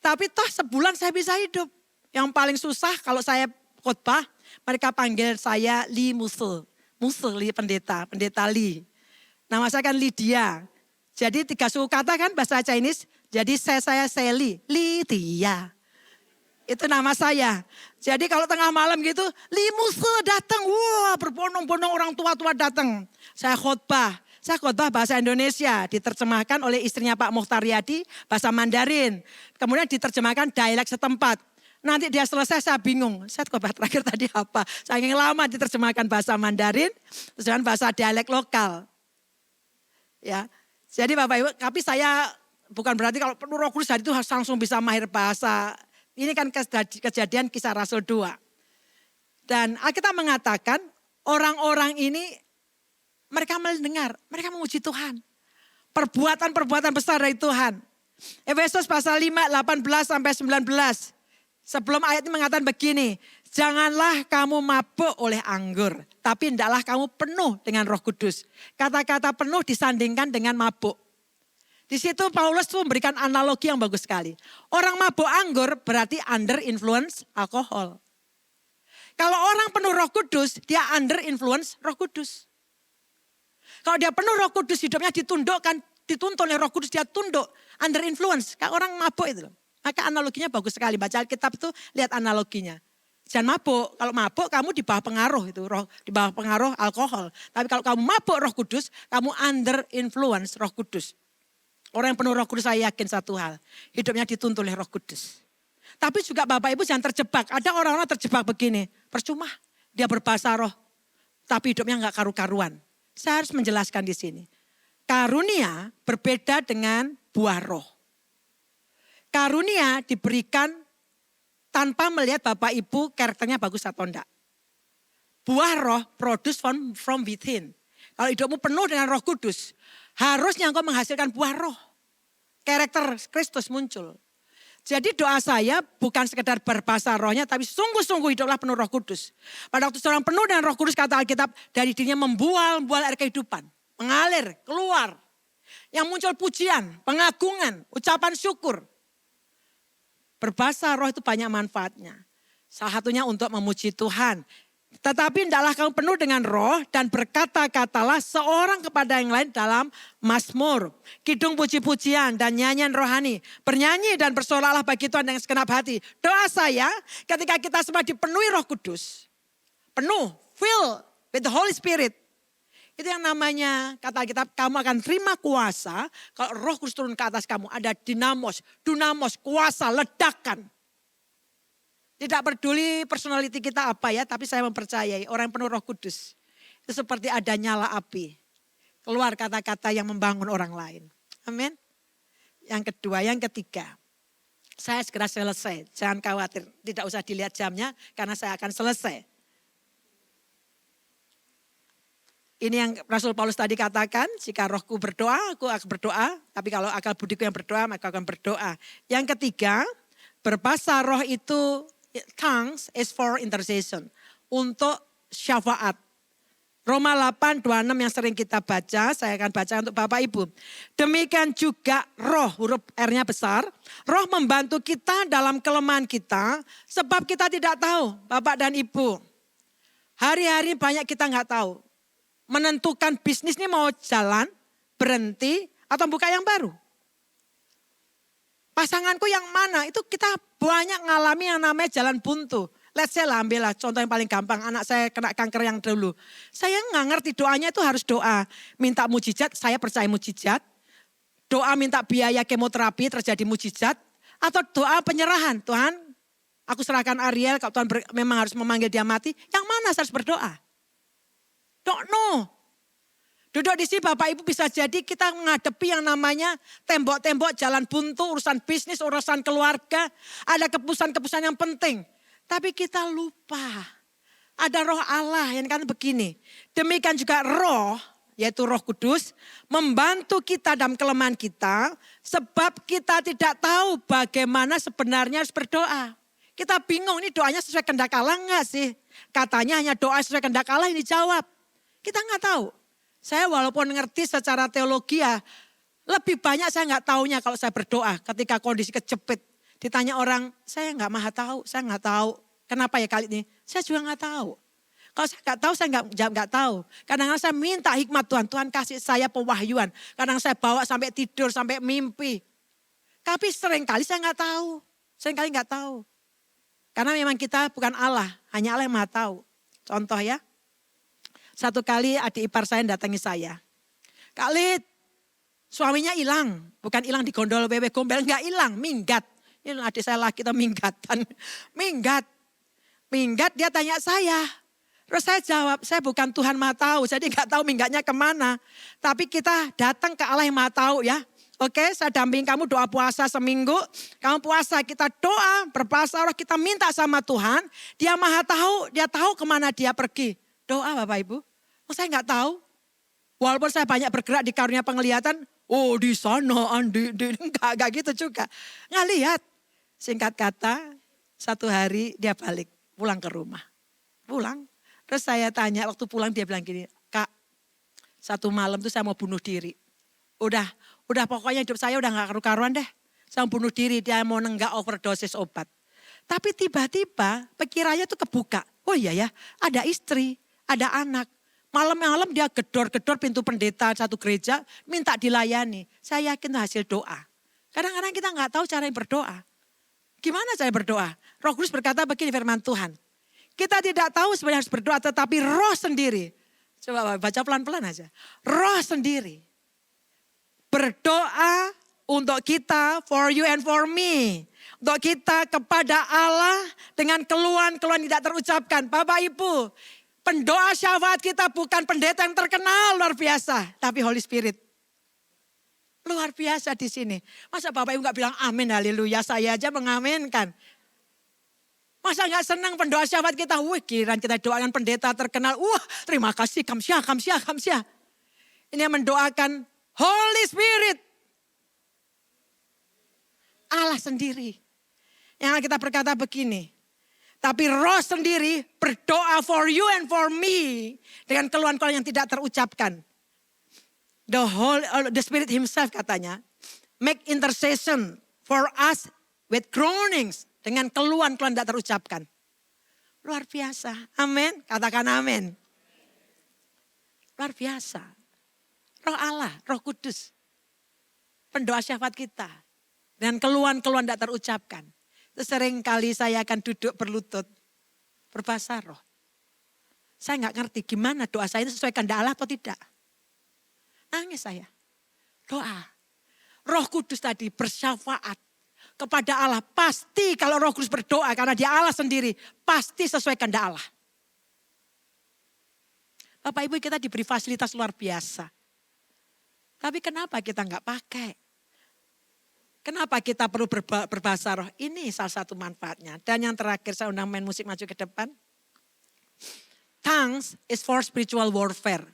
Tapi toh sebulan saya bisa hidup. Yang paling susah kalau saya khotbah, mereka panggil saya Li Musul. Musul, Li pendeta Li. Nama saya kan Lydia. Jadi 3 suku kata kan bahasa Chinese. Jadi saya Sally, Lydia. Itu nama saya. Jadi kalau tengah malam gitu, Li Musul datang. Wah berbondong-bondong orang tua-tua datang. Saya khotbah bahasa Indonesia. Diterjemahkan oleh istrinya Pak Muhtar Yadi, bahasa Mandarin. Kemudian diterjemahkan dialek setempat. Nanti dia selesai saya bingung. Saya khotbah terakhir tadi apa. Saking lama diterjemahkan bahasa Mandarin, terjemahan bahasa dialek lokal. Ya, jadi Bapak Ibu, tapi saya bukan berarti kalau penuh Roh Kudus hari itu langsung bisa mahir bahasa. Ini kan kejadian Kisah Rasul 2. Dan Alkitab mengatakan orang-orang ini mereka mendengar, mereka memuji Tuhan. Perbuatan-perbuatan besar dari Tuhan. Efesus pasal 5, 18 sampai 19. Sebelum ayat ini mengatakan begini, janganlah kamu mabuk oleh anggur, tapi hendaklah kamu penuh dengan Roh Kudus. Kata-kata penuh disandingkan dengan mabuk. Di situ Paulus memberikan analogi yang bagus sekali. Orang mabuk anggur berarti under influence alkohol. Kalau orang penuh Roh Kudus, dia under influence Roh Kudus. Kalau dia penuh Roh Kudus, hidupnya dituntun oleh Roh Kudus, dia tunduk under influence. Kayak orang mabuk itu loh. Maka analoginya bagus sekali. Baca Alkitab itu lihat analoginya. Jangan mabuk. Kalau mabuk kamu di bawah pengaruh itu, di bawah pengaruh alkohol. Tapi kalau kamu mabuk Roh Kudus, kamu under influence Roh Kudus. Orang yang penuh Roh Kudus saya yakin satu hal, hidupnya dituntun oleh Roh Kudus. Tapi juga Bapak Ibu jangan terjebak. Ada orang-orang terjebak begini, percuma dia berbahasa roh, tapi hidupnya enggak karu-karuan. Saya harus menjelaskan di sini. Karunia berbeda dengan buah roh. Karunia diberikan tanpa melihat Bapak Ibu karakternya bagus atau enggak. Buah roh produce from within. Kalau hidupmu penuh dengan Roh Kudus, harusnya engkau menghasilkan buah roh. Karakter Kristus muncul. Jadi doa saya bukan sekedar berbahasa rohnya, tapi sungguh-sungguh hiduplah penuh Roh Kudus. Pada waktu seorang penuh dengan Roh Kudus, kata Alkitab, dari dirinya membual air kehidupan. Mengalir, keluar. Yang muncul pujian, pengagungan, ucapan syukur. Berbahasa roh itu banyak manfaatnya. Salah satunya untuk memuji Tuhan. Tetapi hendaklah kamu penuh dengan roh dan berkata-katalah seorang kepada yang lain dalam mazmur, kidung puji-pujian dan nyanyian rohani. Bernyanyi dan bersoraklah bagi Tuhan dengan segenap hati. Doa saya ketika kita semua dipenuhi Roh Kudus, penuh, fill with the Holy Spirit. Itu yang namanya, kata Alkitab, kamu akan terima kuasa kalau Roh Kudus turun ke atas kamu. Ada dunamos, kuasa, ledakan. Tidak peduli personality kita apa ya, tapi saya mempercayai orang yang penuh Roh Kudus. Itu seperti ada nyala api. Keluar kata-kata yang membangun orang lain. Amin. Yang kedua, yang ketiga. Saya segera selesai, jangan khawatir. Tidak usah dilihat jamnya karena saya akan selesai. Ini yang Rasul Paulus tadi katakan, jika rohku berdoa, aku akan berdoa. Tapi kalau akal budiku yang berdoa, maka aku akan berdoa. Yang ketiga, berbahasa roh itu, tongues is for intercession. Untuk syafaat. Roma 8:26 yang sering kita baca, saya akan baca untuk Bapak Ibu. Demikian juga roh, huruf R-nya besar. Roh membantu kita dalam kelemahan kita, sebab kita tidak tahu, Bapak dan Ibu. Hari-hari banyak kita nggak tahu. Menentukan bisnis ini mau jalan, berhenti, atau buka yang baru. Pasanganku yang mana, itu kita banyak ngalami yang namanya jalan buntu. Let's say lah, ambillah contoh yang paling gampang, anak saya kena kanker yang dulu. Saya nggak ngerti doanya itu harus doa. Minta mujizat, saya percaya mujizat. Doa minta biaya kemoterapi, terjadi mujizat. Atau doa penyerahan, Tuhan aku serahkan Ariel, kalau Tuhan memang harus memanggil dia mati, yang mana saya harus berdoa? Don't know. Duduk di sini Bapak Ibu bisa jadi kita menghadapi yang namanya tembok-tembok jalan buntu, urusan bisnis, urusan keluarga. Ada keputusan-keputusan yang penting. Tapi kita lupa. Ada roh Allah yang kan begini. Demikian juga roh, yaitu Roh Kudus, membantu kita dalam kelemahan kita. Sebab kita tidak tahu bagaimana sebenarnya harus berdoa. Kita bingung ini doanya sesuai kehendak Allah enggak sih? Katanya hanya doa sesuai kehendak Allah ini jawab. Kita nggak tahu. Saya walaupun ngerti secara teologi ya, lebih banyak saya nggak taunya kalau saya berdoa ketika kondisi kejepit. Ditanya orang, saya nggak maha tahu, saya nggak tahu. Kenapa ya kali ini? Saya juga nggak tahu. Kalau saya nggak tahu, saya nggak tahu. Kadang-kadang saya minta hikmat Tuhan, Tuhan kasih saya pewahyuan. Kadang saya bawa sampai tidur, sampai mimpi. Tapi seringkali saya nggak tahu. Seringkali nggak tahu. Karena memang kita bukan Allah, hanya Allah yang maha tahu. Contoh ya. Satu kali adik ipar saya datangi saya. Kak Lid, suaminya hilang. Bukan hilang di gondol wewe gombel, enggak hilang, minggat. Ini adik saya laki itu minggatan. Minggat dia tanya saya. Terus saya jawab, saya bukan Tuhan maha tahu. Jadi enggak tahu minggatnya kemana. Tapi kita datang ke Allah yang maha tahu ya. Oke, saya damping kamu doa puasa seminggu. Kamu puasa, kita doa, berbahasa roh, kita minta sama Tuhan. Dia maha tahu, dia tahu kemana dia pergi. Doa Bapak Ibu. Oh, saya nggak tahu. Walaupun saya banyak bergerak di karunia penglihatan. Oh di sana, enggak gitu juga. Nggak lihat. Singkat kata, satu hari dia balik, pulang ke rumah. Pulang. Terus saya tanya, waktu pulang dia bilang gini, Kak, satu malam tuh saya mau bunuh diri. Udah pokoknya hidup saya udah gak karu-karuan deh. Saya mau bunuh diri, dia mau nenggak overdosis obat. Tapi tiba-tiba pikirannya tuh kebuka. Oh iya ya, ada istri, ada anak. Malam-malam dia gedor-gedor pintu pendeta satu gereja, minta dilayani. Saya yakin itu hasil doa. Kadang-kadang kita gak tahu cara berdoa. Gimana cara berdoa? Roh Kudus berkata begini firman Tuhan. Kita tidak tahu sebenarnya harus berdoa, tetapi roh sendiri. Coba baca pelan-pelan aja. Roh sendiri. Berdoa untuk kita, for you and for me. Untuk kita kepada Allah dengan keluhan-keluhan tidak terucapkan. Bapak Ibu, pendoa syafaat kita bukan pendeta yang terkenal luar biasa. Tapi Holy Spirit. Luar biasa di sini. Masa Bapak Ibu gak bilang amin, haleluya, saya aja mengaminkan. Masa gak senang pendoa syafaat kita? Wih, kiraan kita doakan pendeta terkenal. Wah, terima kasih, kamsyah. Ini yang mendoakan Holy Spirit. Allah sendiri. Yang kita berkata begini. Tapi roh sendiri berdoa for you and for me. Dengan keluhan-keluhan yang tidak terucapkan. The Spirit himself katanya. Make intercession for us with groanings. Dengan keluhan-keluhan tidak terucapkan. Luar biasa. Amin. Katakan amin. Luar biasa. Roh Allah, Roh Kudus. Pendoa syafaat kita. Dan keluhan-keluhan tidak terucapkan. Sering kali saya akan duduk berlutut. Berbahasa roh. Saya nggak ngerti gimana doa saya ini sesuai kehendak Allah atau tidak. Nangis saya. Doa. Roh Kudus tadi bersyafaat kepada Allah. Pasti kalau Roh Kudus berdoa karena dia Allah sendiri. Pasti sesuai kehendak Allah. Bapak Ibu kita diberi fasilitas luar biasa. Tapi kenapa kita nggak pakai? Kenapa kita perlu berbahasa roh? Ini salah satu manfaatnya. Dan yang terakhir saya undang main musik maju ke depan. Tongues is for spiritual warfare.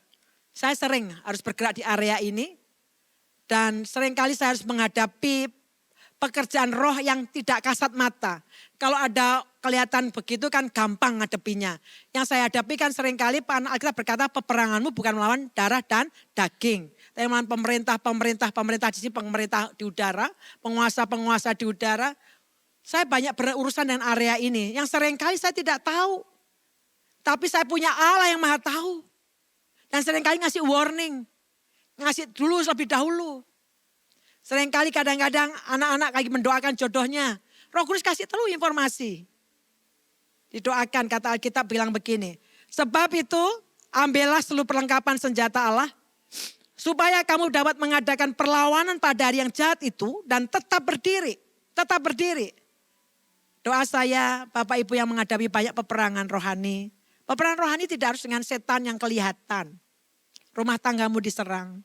Saya sering harus bergerak di area ini. Dan seringkali saya harus menghadapi pekerjaan roh yang tidak kasat mata. Kalau ada kelihatan begitu kan gampang ngadepinya. Yang saya hadapi kan seringkali Pak Alkitab berkata peperanganmu bukan melawan darah dan daging. Tapi melawan pemerintah di sini, pemerintah di udara, penguasa di udara. Saya banyak berurusan dengan area ini yang seringkali saya tidak tahu. Tapi saya punya Allah yang maha tahu. Dan seringkali ngasih warning. Ngasih dulu lebih dahulu. Seringkali kadang-kadang anak-anak lagi mendoakan jodohnya. Roh Kudus kasih terus informasi. Didoakan kata Alkitab bilang begini. Sebab itu ambillah seluruh perlengkapan senjata Allah. Supaya kamu dapat mengadakan perlawanan pada hari yang jahat itu. Dan tetap berdiri. Tetap berdiri. Doa saya Bapak Ibu yang menghadapi banyak peperangan rohani. Peperangan rohani tidak harus dengan setan yang kelihatan. Rumah tanggamu diserang.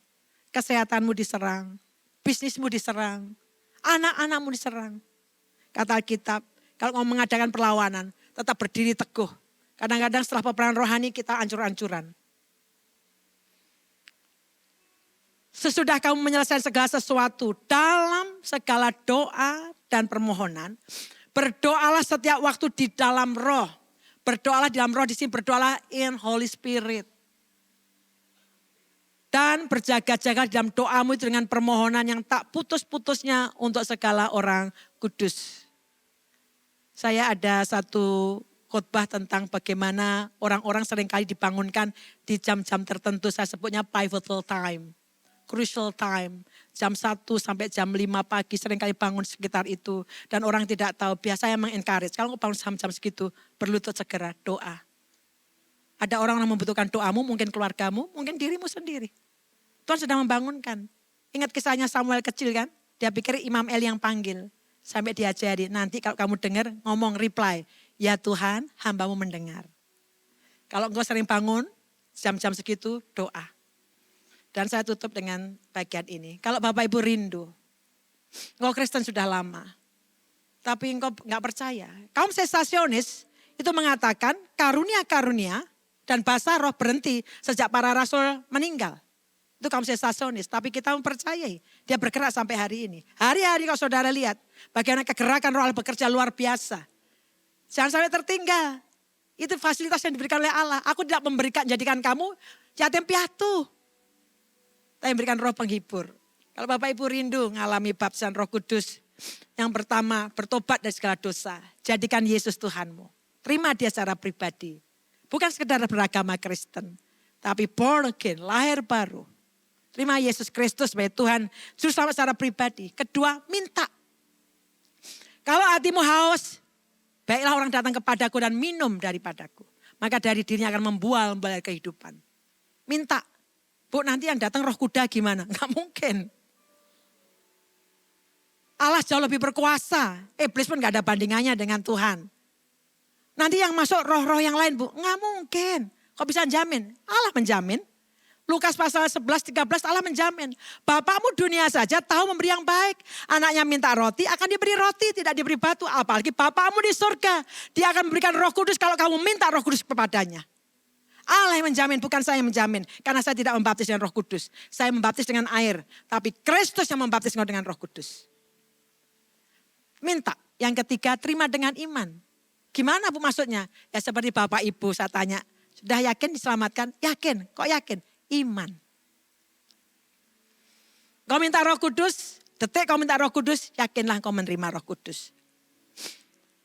Kesehatanmu diserang. Bisnismu diserang. Anak-anakmu diserang. Kata Alkitab, kalau mau mengadakan perlawanan, tetap berdiri teguh. Kadang-kadang setelah peperangan rohani kita ancur-ancuran. Sesudah kamu menyelesaikan segala sesuatu dalam segala doa dan permohonan, berdoalah setiap waktu di dalam roh. Berdoalah di dalam roh, di sini berdoalah in Holy Spirit. Dan berjaga-jaga dalam doamu itu dengan permohonan yang tak putus-putusnya untuk segala orang kudus. Saya ada satu khotbah tentang bagaimana orang-orang seringkali dibangunkan di jam-jam tertentu. Saya sebutnya pivotal time, crucial time. Jam 1 sampai jam 5 pagi seringkali bangun sekitar itu. Dan orang tidak tahu, biasanya mengencourage. Kalau bangun jam-jam segitu, berlutut segera doa. Ada orang yang membutuhkan doamu, mungkin keluargamu, mungkin dirimu sendiri. Tuhan sedang membangunkan. Ingat kisahnya Samuel kecil kan? Dia pikir Imam Eli yang panggil. Sampai diajari, nanti kalau kamu dengar ngomong reply. Ya Tuhan, hambamu mendengar. Kalau engkau sering bangun, jam-jam segitu doa. Dan saya tutup dengan bagian ini. Kalau Bapak Ibu rindu, engkau Kristen sudah lama. Tapi engkau gak percaya. Kaum sensasionis itu mengatakan karunia-karunia dan bahasa roh berhenti sejak para rasul meninggal. Itu kaum sensasionis. Tapi kita mempercayai. Dia bergerak sampai hari ini. Hari-hari kalau saudara lihat. Bagaimana kegerakan roh Allah bekerja luar biasa. Jangan sampai tertinggal. Itu fasilitas yang diberikan oleh Allah. Aku tidak jadikan kamu yatim piatu. Tapi memberikan roh penghibur. Kalau Bapak Ibu rindu mengalami baptisan Roh Kudus. Yang pertama bertobat dari segala dosa. Jadikan Yesus Tuhanmu. Terima dia secara pribadi. Bukan sekedar beragama Kristen. Tapi born again, lahir baru. Terima Yesus Kristus sebagai Tuhan. Juru selamat secara pribadi. Kedua, minta. Kalau hatimu haus, baiklah orang datang kepadaku dan minum daripadaku. Maka dari dirinya akan membual kehidupan. Minta. Bu nanti yang datang roh kuda gimana? Enggak mungkin. Allah jauh lebih berkuasa. Iblis pun gak ada bandingannya dengan Tuhan. Nanti yang masuk roh-roh yang lain bu, nggak mungkin. Kok bisa jamin? Allah menjamin. Lukas pasal 11-13 Allah menjamin. Bapakmu dunia saja tahu memberi yang baik. Anaknya minta roti akan diberi roti, tidak diberi batu. Apalagi bapakmu di surga. Dia akan memberikan Roh Kudus kalau kamu minta Roh Kudus kepadanya. Allah yang menjamin, bukan saya yang menjamin. Karena saya tidak membaptis dengan Roh Kudus. Saya membaptis dengan air. Tapi Kristus yang membaptis engkau dengan Roh Kudus. Minta. Yang ketiga, terima dengan iman. Gimana bu maksudnya? Ya seperti Bapak Ibu saya tanya, sudah yakin diselamatkan? Yakin, kok yakin? Iman. Kau minta Roh Kudus, detik kau minta Roh Kudus, yakinlah kau menerima Roh Kudus.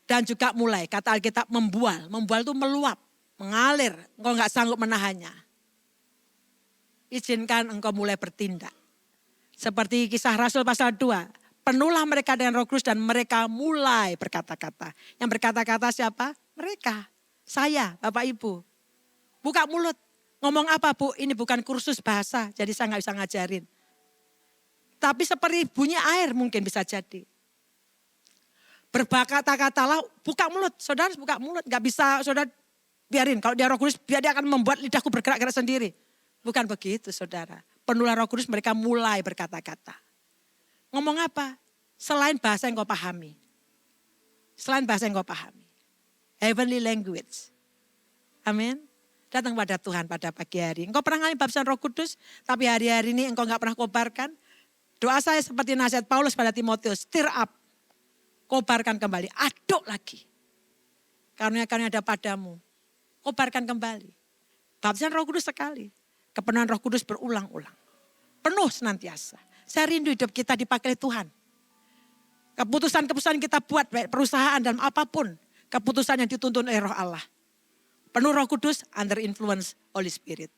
Dan juga mulai, kata Alkitab membual. Membual itu meluap, mengalir. Engkau gak sanggup menahannya. Izinkan engkau mulai bertindak. Seperti Kisah Rasul pasal 2. Penuhlah mereka dengan Roh Kudus dan mereka mulai berkata-kata. Yang berkata-kata siapa? Mereka. Saya, Bapak Ibu. Buka mulut. Ngomong apa Bu? Ini bukan kursus bahasa. Jadi saya gak bisa ngajarin. Tapi seperti bunyi air mungkin bisa jadi. Berkata-katalah, buka mulut. Saudara harus buka mulut. Gak bisa saudara biarin. Kalau dia Roh Kudus, dia akan membuat lidahku bergerak-gerak sendiri. Bukan begitu saudara. Penuhlah Roh Kudus mereka mulai berkata-kata. Ngomong apa? Selain bahasa yang kau pahami. Selain bahasa yang kau pahami. Heavenly language. Amin. Datang pada Tuhan pada pagi hari. Engkau pernah ngalami baptisan Roh Kudus. Tapi hari-hari ini engkau gak pernah kobarkan. Doa saya seperti nasihat Paulus pada Timotius. Stir up. Kobarkan kembali. Aduk lagi. Karunia-karunia ada padamu. Kobarkan kembali. Baptisan Roh Kudus sekali. Kepenuhan Roh Kudus berulang-ulang. Penuh senantiasa. Saya rindu hidup kita dipakai Tuhan. Keputusan-keputusan kita buat baik perusahaan dan apapun. Keputusan yang dituntun oleh Roh Allah. Penuh Roh Kudus under influence Holy Spirit.